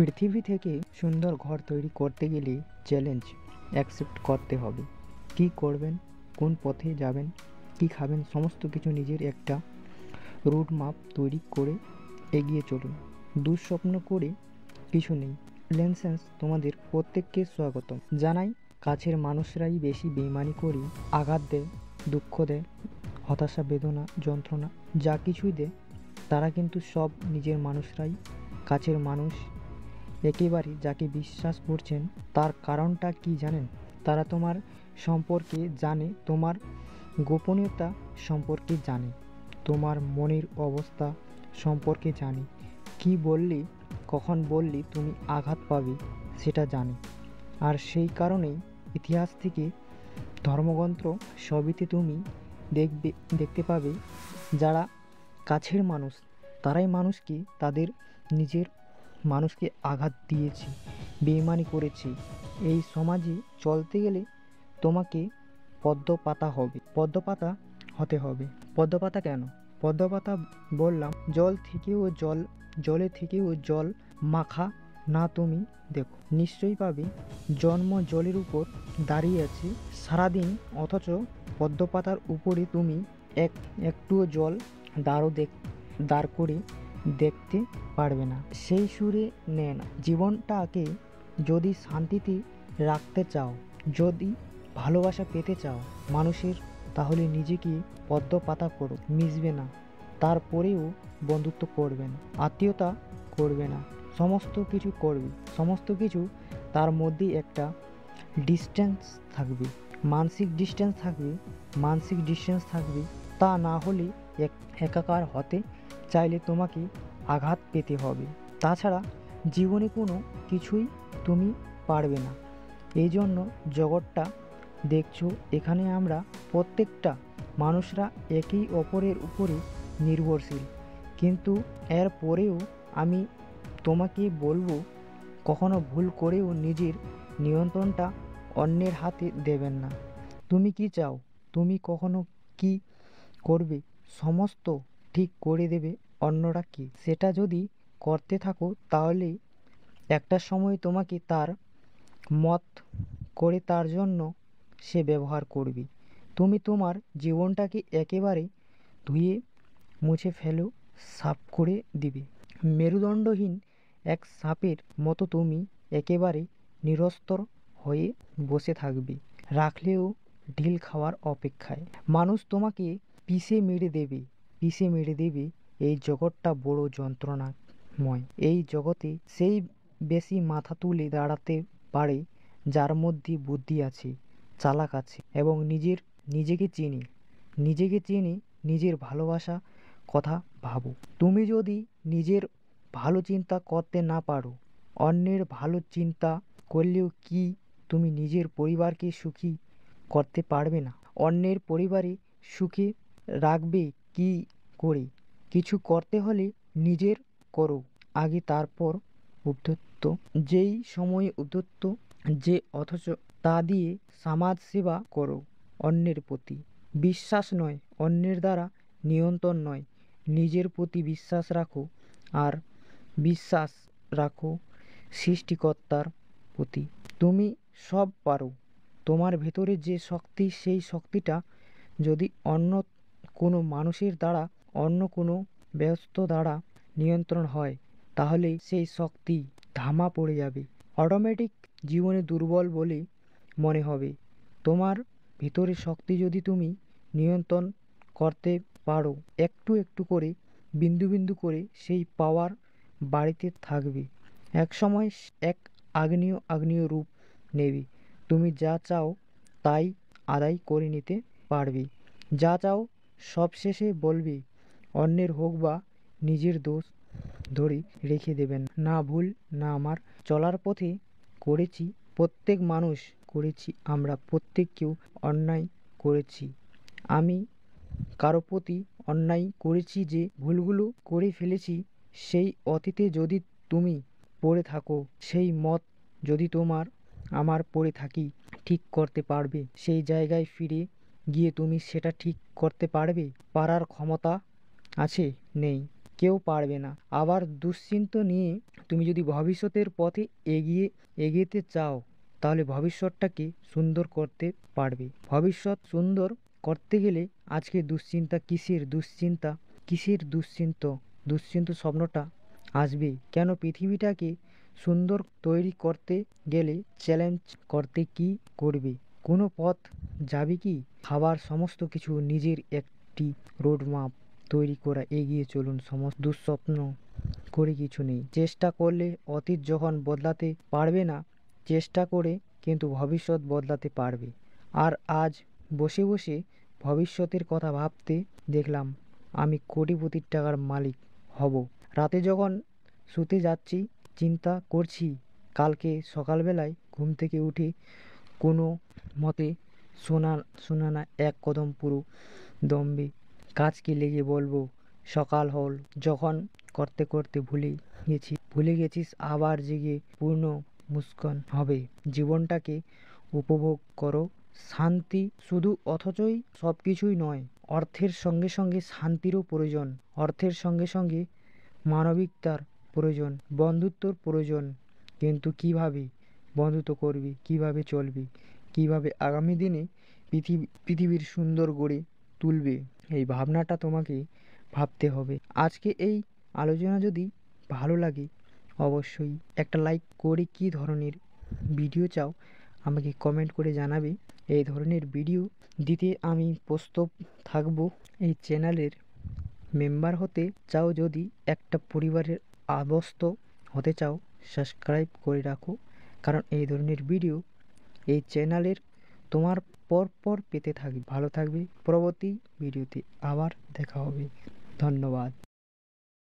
পৃথিবী থেকে সুন্দর ঘর তৈরি করতে গেলে চ্যালেঞ্জ অ্যাকসেপ্ট করতে হবে। কি করবেন, কোন পথে যাবেন, কি খাবেন, সমস্ত কিছু নিজের একটা রুট ম্যাপ তৈরি করে এগিয়ে চলুন। দুঃস্বপ্ন করে কিছু নেই। লেন্সেন্স তোমাদের প্রত্যেককে স্বাগতম জানাই। কাছের মানুষরাই বেশি বেইমানি করে আঘাত দেয়, দুঃখ দেয়, হতাশা, বেদনা, যন্ত্রণা যা কিছুই দেয়, তারা কিন্তু সব নিজের মানুষরাই। কাছের মানুষ একেবারে যাকে বিশ্বাস করছেন, তার কারণটা কি জানেন? তারা তোমার সম্পর্কে জানে, তোমার গোপনীয়তা সম্পর্কে জানে, তোমার মনের অবস্থা সম্পর্কে জানে, কি বললে, কখন বললে তুমি আঘাত পাবে সেটা জানে। আর সেই কারণেই ইতিহাস থেকে ধর্মগ্রন্থ সবইতে তুমি দেখতে পাবে, যারা কাছের মানুষ তারাই মানুষকে, তাদের নিজের মানুষকে আঘাত দিয়েছে, বেইমানি করেছে। এই সমাজে চলতে গেলে তোমাকে পদ্মপাতা হতে হবে। পদ্মপাতা কেন? পদ্মপাতা বললাম, জলে থেকেও জল মাখা না, তুমি দেখো নিশ্চয়ই পাবে। জন্ম জলের উপর দাঁড়িয়ে আছে সারাদিন, অথচ পদ্মপাতার উপরে তুমি একটুও জল দাঁড় করে দেখতে পারবে না। সেই সুরে নেন জীবনটাকে। যদি শান্তিতে রাখতে চাও, যদি ভালোবাসা পেতে চাও মানুষের, তাহলে নিজেকে পদ্মপাতা করো। মিশবে না, তারপরেও বন্ধুত্ব করবে না, আত্মীয়তা করবে না, সমস্ত কিছু করবে, সমস্ত কিছু তার মধ্যে একটা ডিস্টেন্স থাকবে, মানসিক ডিস্টেন্স থাকবে। তা না হলে একাকার হতে চাইলে তোমাকে আঘাত পেতে হবে। তাছাড়া জীবনে কোনো কিছুই তুমি পারবে না। এই জন্য জগৎটা দেখছো, এখানে আমরা প্রত্যেকটা মানুষরা একেই অপরের উপরে নির্ভরশীল। কিন্তু এর পরেও আমি তোমাকে বলবো, কখনো ভুল করেও নিজের নিয়ন্ত্রণটা অন্যের হাতে দেবেন না। তুমি কি চাও, তুমি কখনো কি করবে, সমস্ত ঠিক করে দেবে অন্যরা। কি সেটা যদি করতে থাকো, তাহলে একটা সময় তোমাকে তার মত করে তার জন্য সে ব্যবহার করবে। তুমি তোমার জীবনটাকে একেবারে ধুয়ে মুছে ফেলো, সাফ করে দিবে। মেরুদণ্ডহীন এক সাপের মতো তুমি একেবারে নিরস্তর হয়ে বসে থাকবে, রাখলেও ঢিল খাওয়ার অপেক্ষায়। মানুষ তোমাকে পিষে মেরে দেবে। এই জগৎটা বড় যন্ত্রণাময়। এই জগতে সেই বেশি মাথা তুলে দাঁড়াতে পারে যার মধ্যে বুদ্ধি আছে, চালাক আছে এবং নিজেকে চেনে, নিজের ভালোবাসা কথা ভাবো। তুমি যদি নিজের ভালো চিন্তা করতে না পারো, অন্যের ভালো চিন্তা করলেও কি তুমি নিজের পরিবারকে সুখী করতে পারবে না? অন্যের পরিবারে সুখে রাখবে কি করে? কিছু করতে হলে নিজের করো আগে, তারপর উদ্ধত্ত। যেই সময়ে উদ্ধত্ত যে, অথচ তা দিয়ে সমাজ সেবা করো। অন্যের প্রতি বিশ্বাস নয়, অন্যের দ্বারা নিয়ন্ত্রণ নয়, নিজের প্রতি বিশ্বাস রাখো। আর বিশ্বাস রাখো সৃষ্টিকর্তার প্রতি। তুমি সব পারো। তোমার ভেতরে যে শক্তি, সেই শক্তিটা যদি অন্য কোনো মানুষের দ্বারা, অন্য কোনো ব্যস্ত দ্বারা নিয়ন্ত্রণ হয়, তাহলে সেই শক্তি ধামা পড়ে যাবে। অটোমেটিক জীবনে দুর্বল বলে মনে হবে। তোমার ভিতরে শক্তি যদি তুমি নিয়ন্ত্রণ করতে পারো, একটু একটু করে, বিন্দু বিন্দু করে সেই পাওয়ার বাড়িতে থাকবে। এক সময় এক আগ্নেয় রূপ নেবে। তুমি যা চাও তাই আদায় করে নিতে পারবে। যা চাও সবশেষে বলবে, অন্যের হোক বা নিজের দোষ ধরে রেখে দেবেন না। ভুল না আমার, চলার পথে করেছি, প্রত্যেক মানুষ করেছি, আমরা প্রত্যেক কেউ অন্যায় করেছি। আমি কারো প্রতি অন্যায় করেছি, যে ভুলগুলো করে ফেলেছি, সেই অতীতে যদি তুমি পড়ে থাকো, সেই মত যদি আমার পড়ে থাকি, ঠিক করতে পারবে? সেই জায়গায় ফিরে গিয়ে তুমি সেটা ঠিক করতে পারবে? পারার ক্ষমতা আছে? নেই। কেউ পারবে না। আবার দুশ্চিন্তা নিয়ে তুমি যদি ভবিষ্যতের পথে এগিয়েতে চাও, তাহলে ভবিষ্যৎটাকে সুন্দর করতে পারবে। ভবিষ্যৎ সুন্দর করতে গেলে আজকে দুশ্চিন্তা কিসের দুশ্চিন্তা, কিসের দুশ্চিন্ত স্বপ্নটা আসবে কেন? পৃথিবীটাকে সুন্দর তৈরি করতে গেলে চ্যালেঞ্জ করতে কি করবে? কোনো পথ যাবে কি? খাবার সমস্ত কিছু নিজের একটি রোডম্যাপ তৈরি করা, এগিয়ে চলুন। সমস্ত দুঃস্বপ্ন করে কিছু নেই। চেষ্টা করলে অতীত যখন বদলাতে পারবে না, চেষ্টা করে কিন্তু ভবিষ্যৎ বদলাতে পারবে। আর আজ বসে বসে ভবিষ্যতের কথা ভাবতে দেখলাম আমি কোটিপতির টাকার মালিক হব। রাতে যখন শুতে যাচ্ছি চিন্তা করছি কালকে সকালবেলায় ঘুম থেকে উঠে কোনো মতে শোনা এক কদম পুরো দমবে কাজকে লেগে বলবো সকাল হল। যখন করতে করতে ভুলে গেছিস আবার জেগে পূর্ণ মুস্কান হবে। জীবনটাকে উপভোগ করো। শান্তি শুধু অথচই সব কিছুই নয়। অর্থের সঙ্গে সঙ্গে শান্তিরও প্রয়োজন, অর্থের সঙ্গে সঙ্গে মানবিকতার প্রয়োজন, বন্ধুত্বর প্রয়োজন। কিন্তু কিভাবে বন্ধুত্ব করবি, কিভাবে চলবি, কিভাবে আগামী দিনে পৃথিবীর সুন্দর গড়ে তুলবে, এই ভাবনাটা তোমাকে ভাবতে হবে। আজকে এই আলোচনা যদি ভালো লাগে অবশ্যই একটা লাইক করে কী ধরনের ভিডিও চাও আমাকে কমেন্ট করে জানাবে। এই ধরনের ভিডিও দিতে আমি প্রস্তুত থাকব। এই চ্যানেলের মেম্বার হতে চাও, যদি একটা পরিবারের আবস্ত হতে চাও, সাবস্ক্রাইব করে রাখো। কারণ এই ধরনের ভিডিও এই চ্যানেলের তোমার পর পেতে থাকবে। ভালো থাকবে। পরবর্তী ভিডিওতে আবার দেখা হবে। ধন্যবাদ।